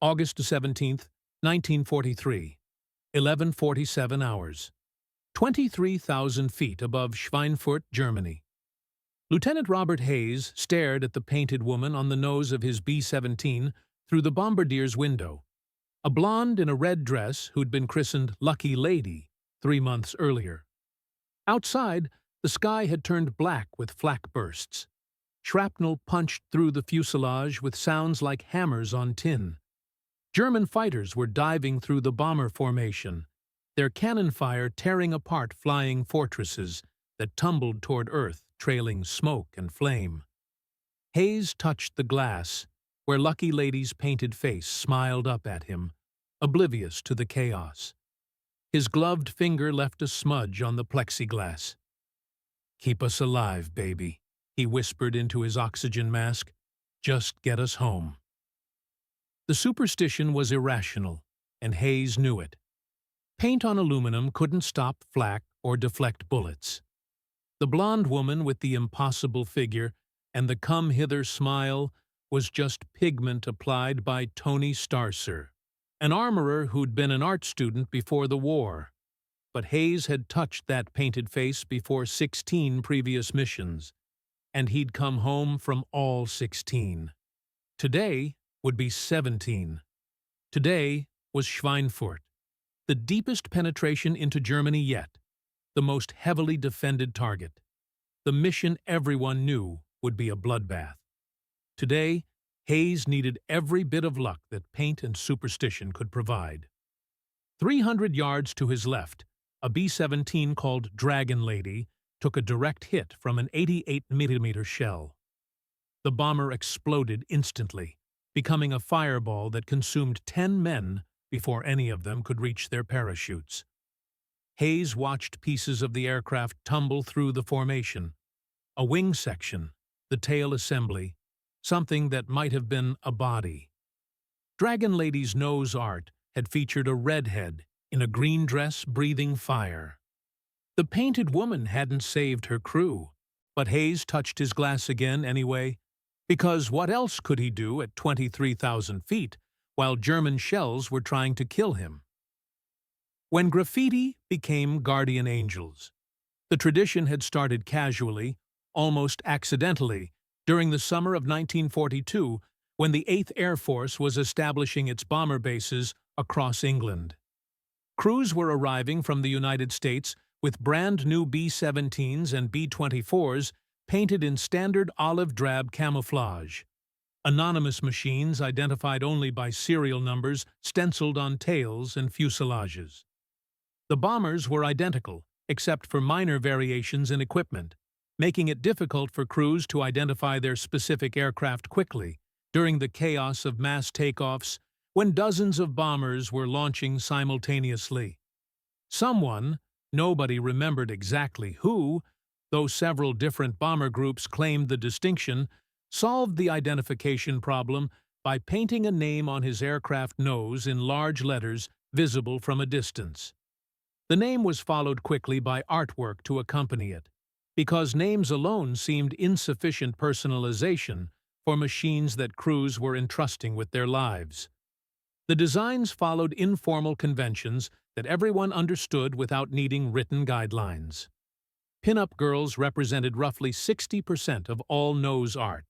August 17th, 1943, 11:47 hours. 23,000 feet above Schweinfurt, Germany. Lieutenant Robert Hayes stared at the painted woman on the nose of his B-17 through the bombardier's window, a blonde in a red dress who'd been christened Lucky Lady 3 months earlier. Outside, the sky had turned black with flak bursts. Shrapnel punched through the fuselage with sounds like hammers on tin. German fighters were diving through the bomber formation, their cannon fire tearing apart flying fortresses that tumbled toward Earth, trailing smoke and flame. Hayes touched the glass, where Lucky Lady's painted face smiled up at him, oblivious to the chaos. His gloved finger left a smudge on the plexiglass. "Keep us alive, baby," he whispered into his oxygen mask. "Just get us home." The superstition was irrational, and Hayes knew it. Paint on aluminum couldn't stop flak or deflect bullets. The blonde woman with the impossible figure and the come-hither smile was just pigment applied by Tony Starcer, an armorer who'd been an art student before the war. But Hayes had touched that painted face before 16 previous missions, and he'd come home from all 16. Today would be 17. Today was Schweinfurt, the deepest penetration into Germany yet, the most heavily defended target. The mission everyone knew would be a bloodbath. Today, Hayes needed every bit of luck that paint and superstition could provide. 300 yards to his left, a B-17 called Dragon Lady took a direct hit from an 88mm shell. The bomber exploded instantly, becoming a fireball that consumed 10 men before any of them could reach their parachutes. Hayes watched pieces of the aircraft tumble through the formation. A wing section, the tail assembly, something that might have been a body. Dragon Lady's nose art had featured a redhead in a green dress breathing fire. The painted woman hadn't saved her crew, but Hayes touched his glass again anyway, because what else could he do at 23,000 feet while German shells were trying to kill him? When graffiti became guardian angels, the tradition had started casually, almost accidentally, during the summer of 1942 when the 8th Air Force was establishing its bomber bases across England. Crews were arriving from the United States with brand new B-17s and B-24s painted in standard olive drab camouflage. Anonymous machines identified only by serial numbers stenciled on tails and fuselages. The bombers were identical, except for minor variations in equipment, making it difficult for crews to identify their specific aircraft quickly during the chaos of mass takeoffs when dozens of bombers were launching simultaneously. Someone, nobody remembered exactly who, though several different bomber groups claimed the distinction, solved the identification problem by painting a name on his aircraft nose in large letters visible from a distance. The name was followed quickly by artwork to accompany it, because names alone seemed insufficient personalization for machines that crews were entrusting with their lives. The designs followed informal conventions that everyone understood without needing written guidelines. Pin-up girls represented roughly 60% of all nose art.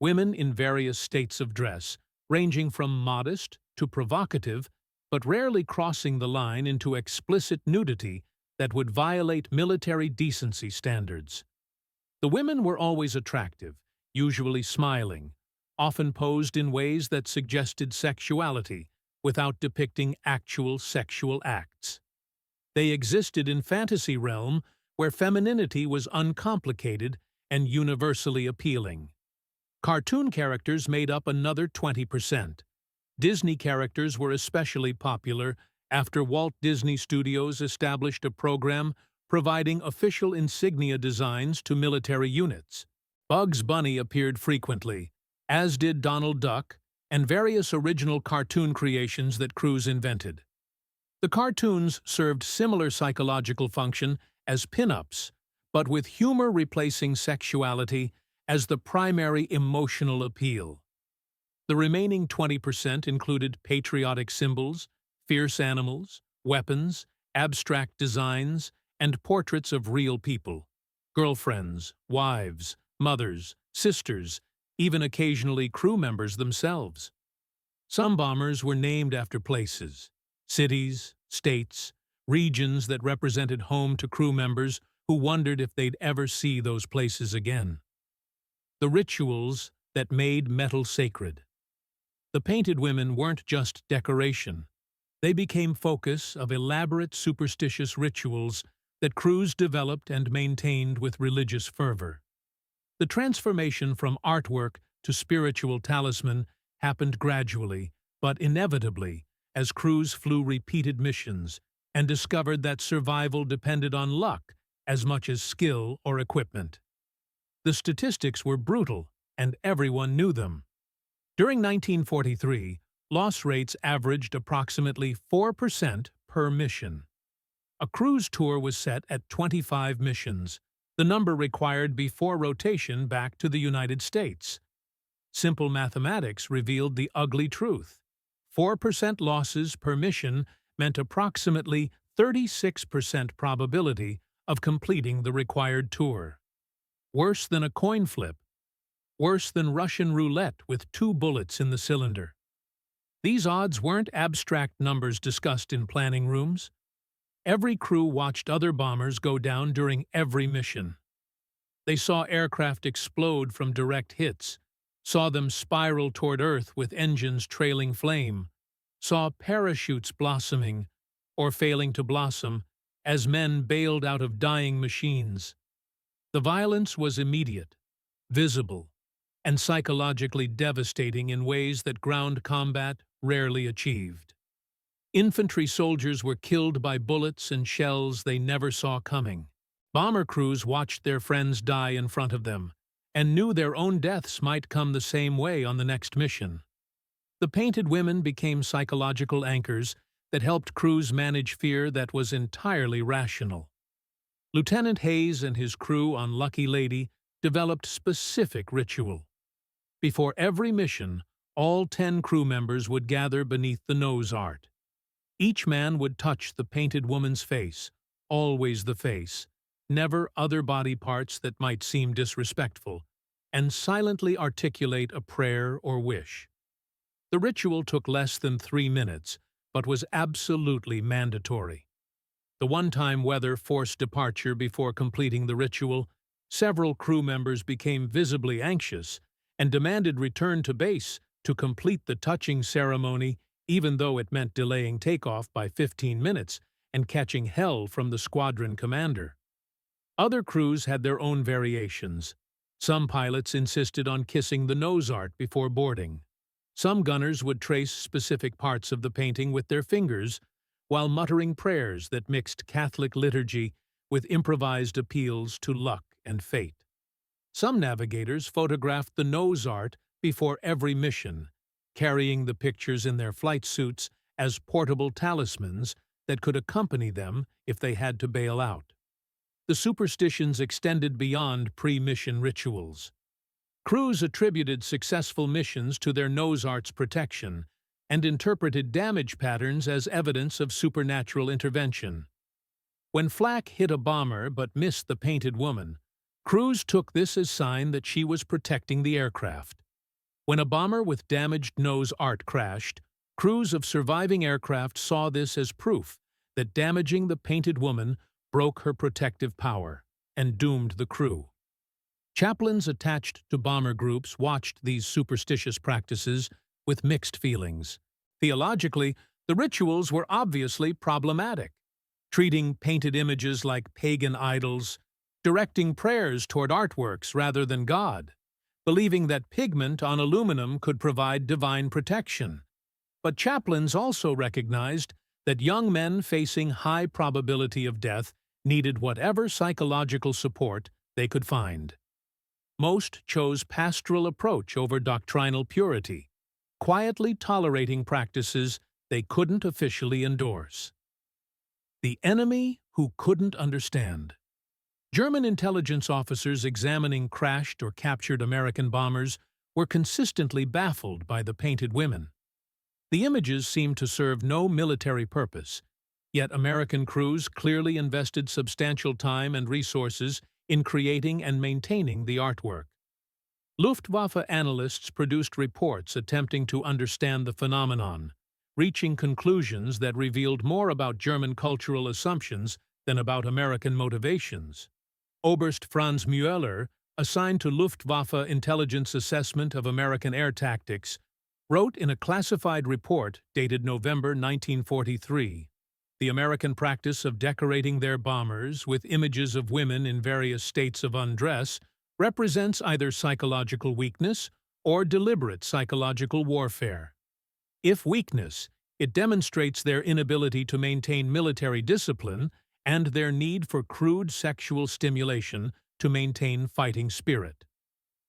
Women in various states of dress, ranging from modest to provocative, but rarely crossing the line into explicit nudity that would violate military decency standards. The women were always attractive, usually smiling, often posed in ways that suggested sexuality without depicting actual sexual acts. They existed in fantasy realm where femininity was uncomplicated and universally appealing. Cartoon characters made up another 20%. Disney characters were especially popular after Walt Disney Studios established a program providing official insignia designs to military units. Bugs Bunny appeared frequently, as did Donald Duck, and various original cartoon creations that crews invented. The cartoons served similar psychological function as pin-ups, but with humor replacing sexuality as the primary emotional appeal. The remaining 20% included patriotic symbols, fierce animals, weapons, abstract designs, and portraits of real people: girlfriends, wives, mothers, sisters, even occasionally crew members themselves. Some bombers were named after places, cities, states, regions that represented home to crew members who wondered if they'd ever see those places again. The rituals that made metal sacred. The painted women weren't just decoration. They became focus of elaborate superstitious rituals that crews developed and maintained with religious fervor. The transformation from artwork to spiritual talisman happened gradually, but inevitably, as crews flew repeated missions and discovered that survival depended on luck as much as skill or equipment. The statistics were brutal, and everyone knew them. During 1943, loss rates averaged approximately 4% per mission. A cruise tour was set at 25 missions, the number required before rotation back to the United States. Simple mathematics revealed the ugly truth. 4% losses per mission meant approximately 36% probability of completing the required tour. Worse than a coin flip. Worse than Russian roulette with 2 bullets in the cylinder. These odds weren't abstract numbers discussed in planning rooms. Every crew watched other bombers go down during every mission. They saw aircraft explode from direct hits, saw them spiral toward Earth with engines trailing flame, saw parachutes blossoming, or failing to blossom, as men bailed out of dying machines. The violence was immediate, visible, and psychologically devastating in ways that ground combat rarely achieved. Infantry soldiers were killed by bullets and shells they never saw coming. Bomber crews watched their friends die in front of them, and knew their own deaths might come the same way on the next mission. The painted women became psychological anchors that helped crews manage fear that was entirely rational. Lieutenant Hayes and his crew on Lucky Lady developed specific ritual. Before every mission, all 10 crew members would gather beneath the nose art. Each man would touch the painted woman's face, always the face, never other body parts that might seem disrespectful, and silently articulate a prayer or wish. The ritual took less than 3 minutes, but was absolutely mandatory. The one-time weather forced departure before completing the ritual. Several crew members became visibly anxious and demanded return to base to complete the touching ceremony, even though it meant delaying takeoff by 15 minutes and catching hell from the squadron commander. Other crews had their own variations. Some pilots insisted on kissing the nose art before boarding. Some gunners would trace specific parts of the painting with their fingers, while muttering prayers that mixed Catholic liturgy with improvised appeals to luck and fate. Some navigators photographed the nose art before every mission, carrying the pictures in their flight suits as portable talismans that could accompany them if they had to bail out. The superstitions extended beyond pre-mission rituals. Crews attributed successful missions to their nose art's protection and interpreted damage patterns as evidence of supernatural intervention. When flak hit a bomber but missed the painted woman, crews took this as sign that she was protecting the aircraft. When a bomber with damaged nose art crashed, crews of surviving aircraft saw this as proof that damaging the painted woman broke her protective power and doomed the crew. Chaplains attached to bomber groups watched these superstitious practices with mixed feelings. Theologically, the rituals were obviously problematic, treating painted images like pagan idols, directing prayers toward artworks rather than God, believing that pigment on aluminum could provide divine protection. But chaplains also recognized that young men facing high probability of death needed whatever psychological support they could find. Most chose pastoral approach over doctrinal purity, quietly tolerating practices they couldn't officially endorse. The enemy who couldn't understand. German intelligence officers examining crashed or captured American bombers were consistently baffled by the painted women. The images seemed to serve no military purpose, yet American crews clearly invested substantial time and resources in creating and maintaining the artwork. Luftwaffe analysts produced reports attempting to understand the phenomenon, reaching conclusions that revealed more about German cultural assumptions than about American motivations. Oberst Franz Müller, assigned to Luftwaffe Intelligence Assessment of American Air Tactics, wrote in a classified report dated November 1943, "The American practice of decorating their bombers with images of women in various states of undress represents either psychological weakness or deliberate psychological warfare. If weakness, it demonstrates their inability to maintain military discipline and their need for crude sexual stimulation to maintain fighting spirit.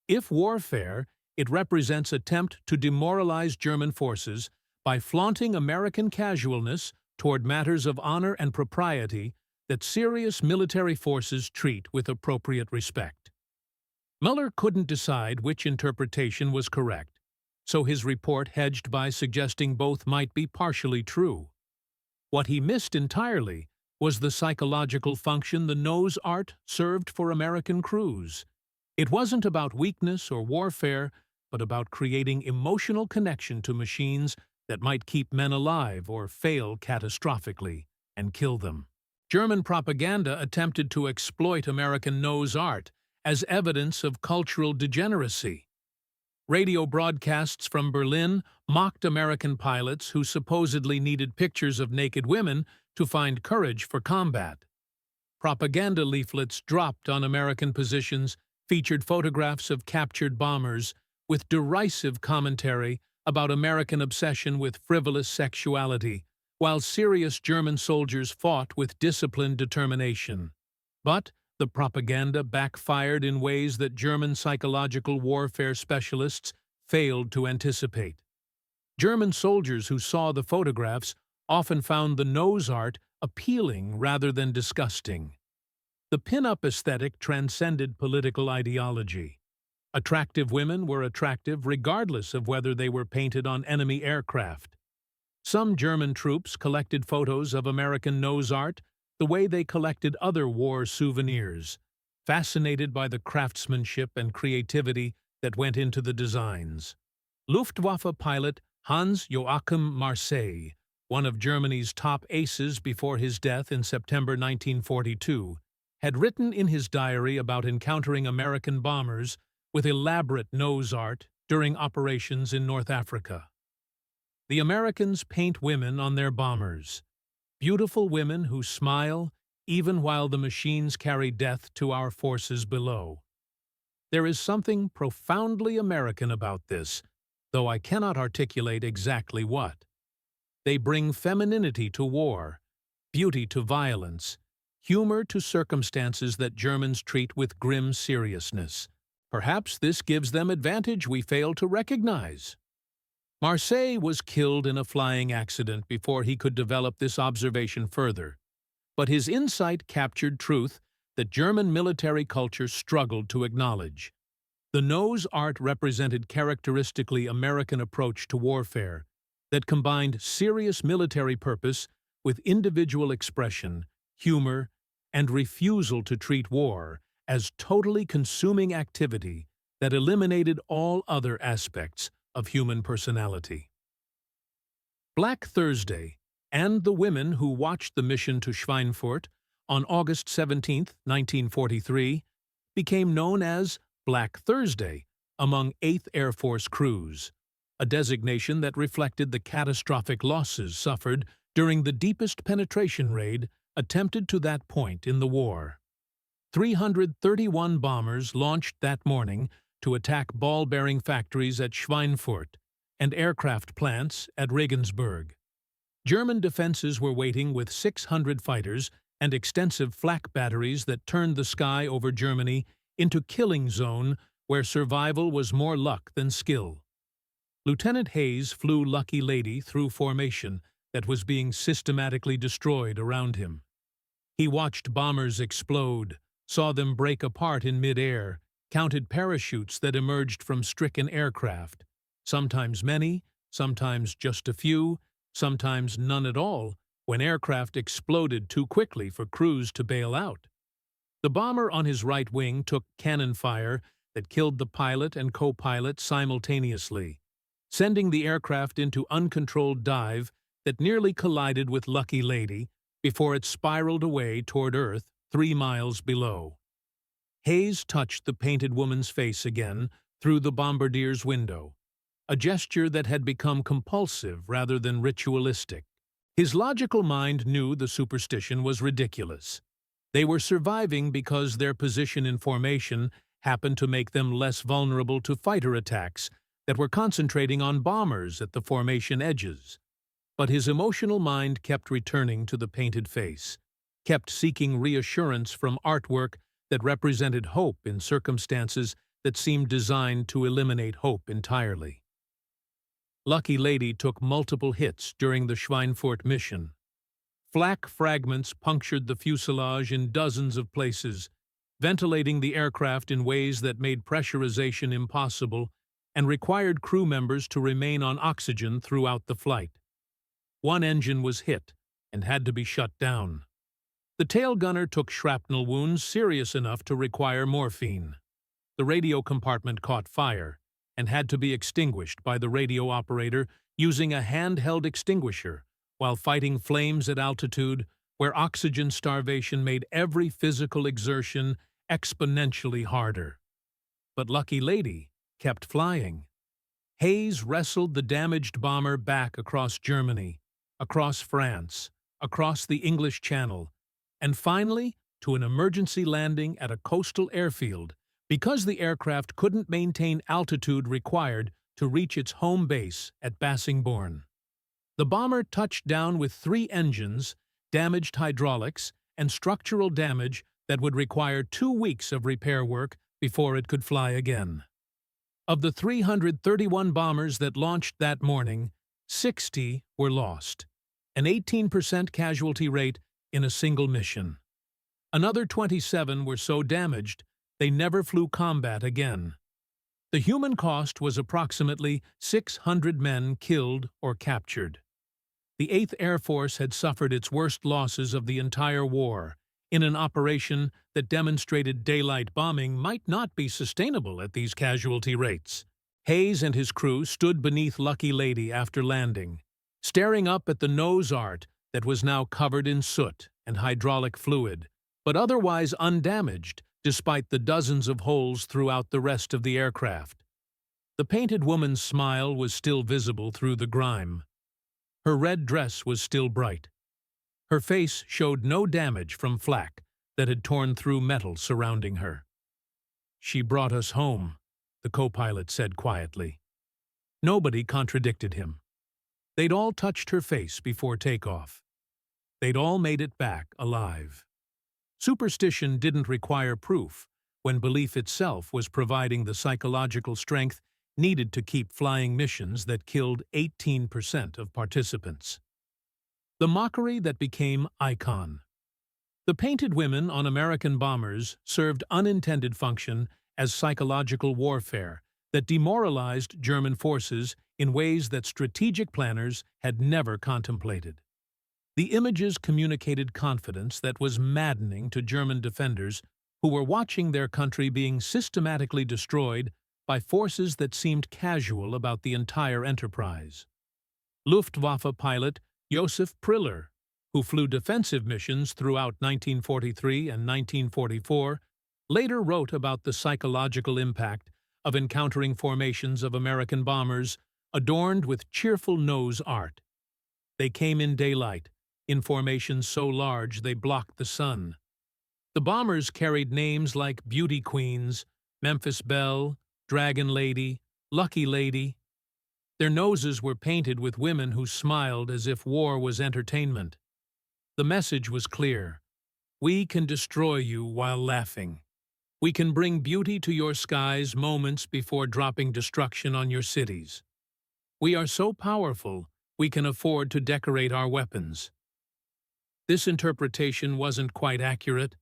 If warfare, it represents attempt to demoralize German forces by flaunting American casualness toward matters of honor and propriety that serious military forces treat with appropriate respect." Mueller couldn't decide which interpretation was correct, so his report hedged by suggesting both might be partially true. What he missed entirely was the psychological function the nose art served for American crews. It wasn't about weakness or warfare, but about creating emotional connection to machines that might keep men alive or fail catastrophically and kill them. German propaganda attempted to exploit American nose art as evidence of cultural degeneracy. Radio broadcasts from Berlin mocked American pilots who supposedly needed pictures of naked women to find courage for combat. Propaganda leaflets dropped on American positions featured photographs of captured bombers with derisive commentary about American obsession with frivolous sexuality, while serious German soldiers fought with disciplined determination. But the propaganda backfired in ways that German psychological warfare specialists failed to anticipate. German soldiers who saw the photographs often found the nose art appealing rather than disgusting. The pin-up aesthetic transcended political ideology. Attractive women were attractive regardless of whether they were painted on enemy aircraft. Some German troops collected photos of American nose art the way they collected other war souvenirs, fascinated by the craftsmanship and creativity that went into the designs. Luftwaffe pilot Hans-Joachim Marseille, one of Germany's top aces before his death in September 1942, had written in his diary about encountering American bombers with elaborate nose art during operations in North Africa. The Americans paint women on their bombers, beautiful women who smile even while the machines carry death to our forces below. There is something profoundly American about this, though I cannot articulate exactly what. They bring femininity to war, beauty to violence, humor to circumstances that Germans treat with grim seriousness. Perhaps this gives them advantage we fail to recognize. Marseille was killed in a flying accident before he could develop this observation further, but his insight captured truth that German military culture struggled to acknowledge. The nose art represented characteristically American approach to warfare that combined serious military purpose with individual expression, humor, and refusal to treat war as totally consuming activity that eliminated all other aspects of human personality. Black Thursday and the women who watched the mission to Schweinfurt on August 17, 1943, became known as Black Thursday among 8th Air Force crews, a designation that reflected the catastrophic losses suffered during the deepest penetration raid attempted to that point in the war. 331 bombers launched that morning to attack ball-bearing factories at Schweinfurt and aircraft plants at Regensburg. German defenses were waiting with 600 fighters and extensive flak batteries that turned the sky over Germany into killing zone where survival was more luck than skill. Lieutenant Hayes flew Lucky Lady through formation that was being systematically destroyed around him. He watched bombers explode, saw them break apart in mid-air, counted parachutes that emerged from stricken aircraft, sometimes many, sometimes just a few, sometimes none at all, when aircraft exploded too quickly for crews to bail out. The bomber on his right wing took cannon fire that killed the pilot and co-pilot simultaneously, sending the aircraft into uncontrolled dive that nearly collided with Lucky Lady before it spiraled away toward Earth 3 miles below. Hayes touched the painted woman's face again through the bombardier's window, a gesture that had become compulsive rather than ritualistic. His logical mind knew the superstition was ridiculous. They were surviving because their position in formation happened to make them less vulnerable to fighter attacks that were concentrating on bombers at the formation edges. But his emotional mind kept returning to the painted face, kept seeking reassurance from artwork that represented hope in circumstances that seemed designed to eliminate hope entirely. Lucky Lady took multiple hits during the Schweinfurt mission. Flak fragments punctured the fuselage in dozens of places, ventilating the aircraft in ways that made pressurization impossible and required crew members to remain on oxygen throughout the flight. One engine was hit and had to be shut down. The tail gunner took shrapnel wounds serious enough to require morphine. The radio compartment caught fire and had to be extinguished by the radio operator using a handheld extinguisher while fighting flames at altitude where oxygen starvation made every physical exertion exponentially harder. But Lucky Lady kept flying. Hayes wrestled the damaged bomber back across Germany, across France, across the English Channel, and finally to an emergency landing at a coastal airfield because the aircraft couldn't maintain altitude required to reach its home base at Bassingbourn. The bomber touched down with 3 engines, damaged hydraulics, and structural damage that would require 2 weeks of repair work before it could fly again. Of the 331 bombers that launched that morning, 60 were lost, an 18% casualty rate in a single mission. Another 27 were so damaged they never flew combat again. The human cost was approximately 600 men killed or captured. The 8th Air Force had suffered its worst losses of the entire war in an operation that demonstrated daylight bombing might not be sustainable at these casualty rates. Hayes and his crew stood beneath Lucky Lady after landing, staring up at the nose art that was now covered in soot and hydraulic fluid, but otherwise undamaged despite the dozens of holes throughout the rest of the aircraft. The painted woman's smile was still visible through the grime. Her red dress was still bright. Her face showed no damage from flak that had torn through metal surrounding her. "She brought us home," the co-pilot said quietly. Nobody contradicted him. They'd all touched her face before takeoff. They'd all made it back alive. Superstition didn't require proof when belief itself was providing the psychological strength needed to keep flying missions that killed 18% of participants. The mockery that became icon. The painted women on American bombers served unintended function as psychological warfare that demoralized German forces in ways that strategic planners had never contemplated. The images communicated confidence that was maddening to German defenders who were watching their country being systematically destroyed by forces that seemed casual about the entire enterprise. Luftwaffe pilot Josef Priller, who flew defensive missions throughout 1943 and 1944, later wrote about the psychological impact of encountering formations of American bombers adorned with cheerful nose art. They came in daylight, in formations so large they blocked the sun. The bombers carried names like Beauty Queens, Memphis Belle, Dragon Lady, Lucky Lady. Their noses were painted with women who smiled as if war was entertainment. The message was clear. We can destroy you while laughing. We can bring beauty to your skies moments before dropping destruction on your cities. We are so powerful, we can afford to decorate our weapons. This interpretation wasn't quite accurate.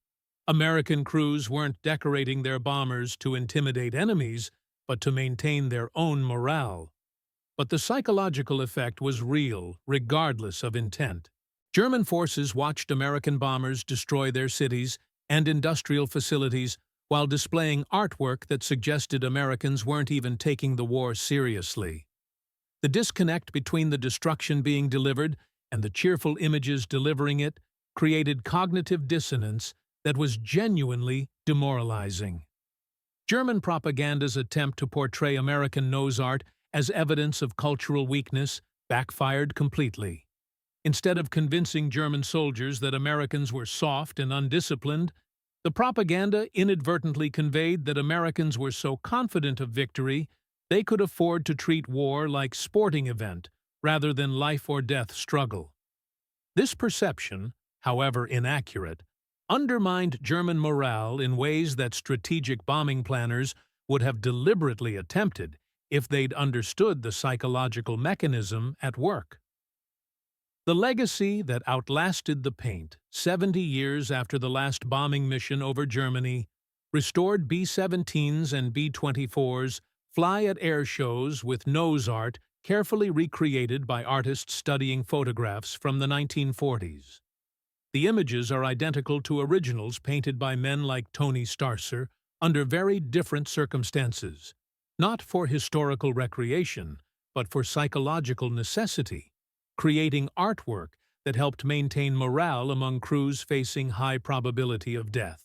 American crews weren't decorating their bombers to intimidate enemies, but to maintain their own morale. But the psychological effect was real, regardless of intent. German forces watched American bombers destroy their cities and industrial facilities while displaying artwork that suggested Americans weren't even taking the war seriously. The disconnect between the destruction being delivered and the cheerful images delivering it created cognitive dissonance that was genuinely demoralizing. German propaganda's attempt to portray American nose art as evidence of cultural weakness backfired completely. Instead of convincing German soldiers that Americans were soft and undisciplined, the propaganda inadvertently conveyed that Americans were so confident of victory they could afford to treat war like sporting event rather than life-or-death struggle. This perception, however inaccurate, undermined German morale in ways that strategic bombing planners would have deliberately attempted if they'd understood the psychological mechanism at work. The legacy that outlasted the paint, 70 years after the last bombing mission over Germany, restored B-17s and B-24s fly at air shows with nose art carefully recreated by artists studying photographs from the 1940s. The images are identical to originals painted by men like Tony Starcer under very different circumstances, not for historical recreation, but for psychological necessity, creating artwork that helped maintain morale among crews facing high probability of death.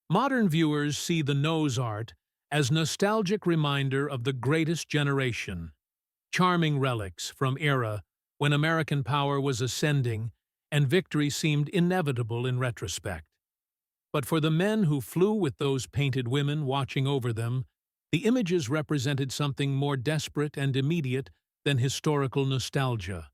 Modern viewers see the nose art as nostalgic reminder of the greatest generation, charming relics from era when American power was ascending and victory seemed inevitable in retrospect. But for the men who flew with those painted women watching over them, the images represented something more desperate and immediate than historical nostalgia.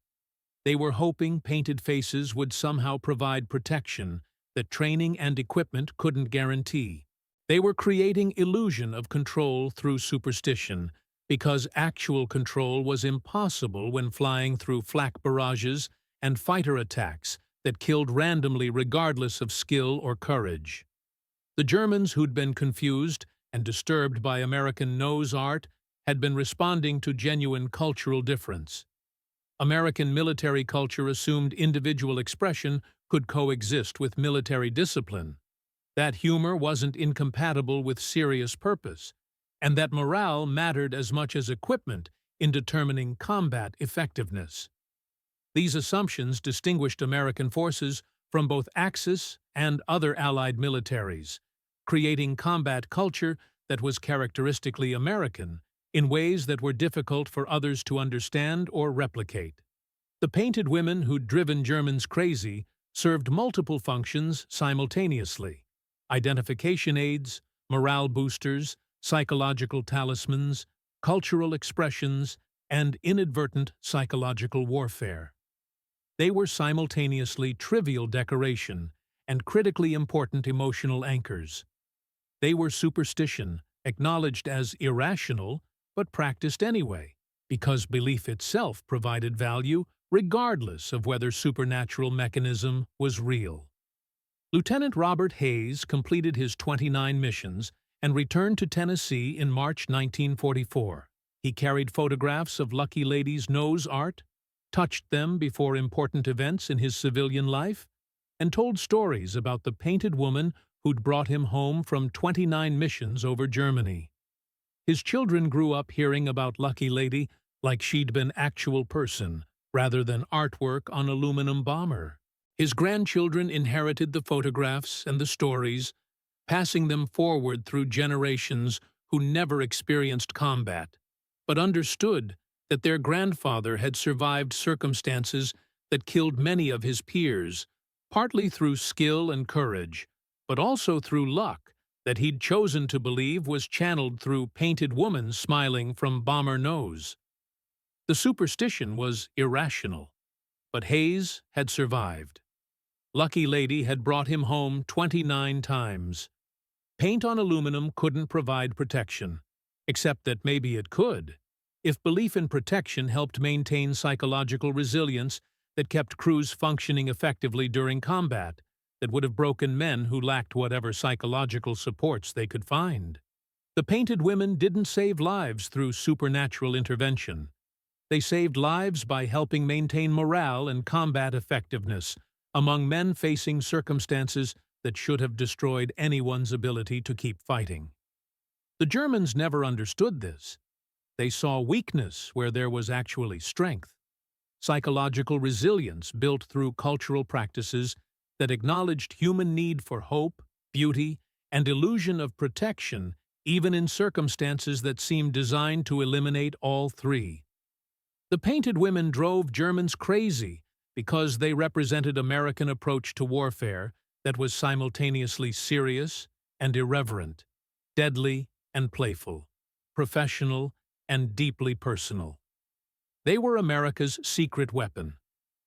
They were hoping painted faces would somehow provide protection that training and equipment couldn't guarantee. They were creating illusion of control through superstition, because actual control was impossible when flying through flak barrages and fighter attacks that killed randomly regardless of skill or courage. The Germans who'd been confused and disturbed by American nose art had been responding to genuine cultural difference. American military culture assumed individual expression could coexist with military discipline, that humor wasn't incompatible with serious purpose, and that morale mattered as much as equipment in determining combat effectiveness. These assumptions distinguished American forces from both Axis and other Allied militaries, creating combat culture that was characteristically American in ways that were difficult for others to understand or replicate. The painted women who'd driven Germans crazy served multiple functions simultaneously: identification aids, morale boosters, psychological talismans, cultural expressions, and inadvertent psychological warfare. They were simultaneously trivial decoration and critically important emotional anchors. They were superstition, acknowledged as irrational, but practiced anyway, because belief itself provided value regardless of whether supernatural mechanism was real. Lieutenant Robert Hayes completed his 29 missions and returned to Tennessee in March 1944. He carried photographs of Lucky Lady's nose art, touched them before important events in his civilian life, and told stories about the painted woman who'd brought him home from 29 missions over Germany. His children grew up hearing about Lucky Lady like she'd been actual person, rather than artwork on aluminum bomber. His grandchildren inherited the photographs and the stories, passing them forward through generations who never experienced combat, but understood that their grandfather had survived circumstances that killed many of his peers, partly through skill and courage, but also through luck that he'd chosen to believe was channeled through painted woman smiling from bomber nose. The superstition was irrational, but Hayes had survived. Lucky Lady had brought him home 29 times. Paint on aluminum couldn't provide protection, except that maybe it could, if belief in protection helped maintain psychological resilience that kept crews functioning effectively during combat. that would have broken men who lacked whatever psychological supports they could find. The painted women didn't save lives through supernatural intervention. They saved lives by helping maintain morale and combat effectiveness among men facing circumstances that should have destroyed anyone's ability to keep fighting. The Germans never understood this. They saw weakness where there was actually strength, psychological resilience built through cultural practices that acknowledged human need for hope, beauty, and illusion of protection, even in circumstances that seemed designed to eliminate all three. The painted women drove Germans crazy because they represented American approach to warfare that was simultaneously serious and irreverent, deadly and playful, professional and deeply personal. They were America's secret weapon,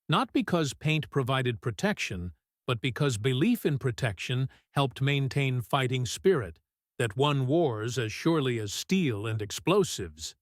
not because paint provided protection, but because belief in protection helped maintain fighting spirit that won wars as surely as steel and explosives.